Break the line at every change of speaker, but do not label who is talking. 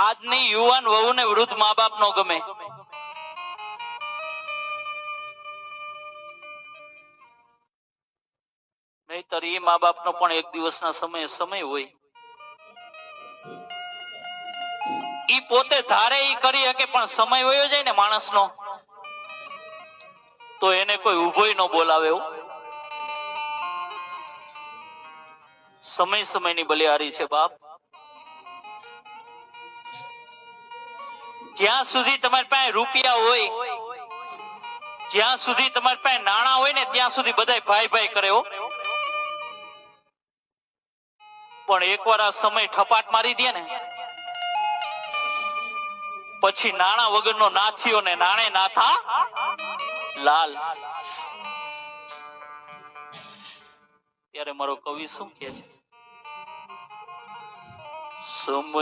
આજની યુવાન વહુ ને વૃદ્ધ મા બાપ નો ગમે. નહીતર એ મા બાપ નો પણ એક દિવસના સમય હોય. ઈ પોતે ધારે ઈ કરી શકે, પણ સમય વયો જાય ને માણસનો, તો એને કોઈ ઉભોય ન બોલાવે. સમયની બલિહારી છે બાપ. જ્યાં સુધી તમારી પાસે રૂપિયા હોય, જ્યાં સુધી તમારી પાસે નાણાં હોય ને, ત્યાં સુધી બધાય ભાઈ ભાઈ કરે હો. પણ એકવાર આ સમય ઠપાટ મારી દે ને, પછી નાણાં વગરનો નાથીઓ ને નાણે નાથા લાલ. ત્યારે મારો કવિ શું કહે છે? સમય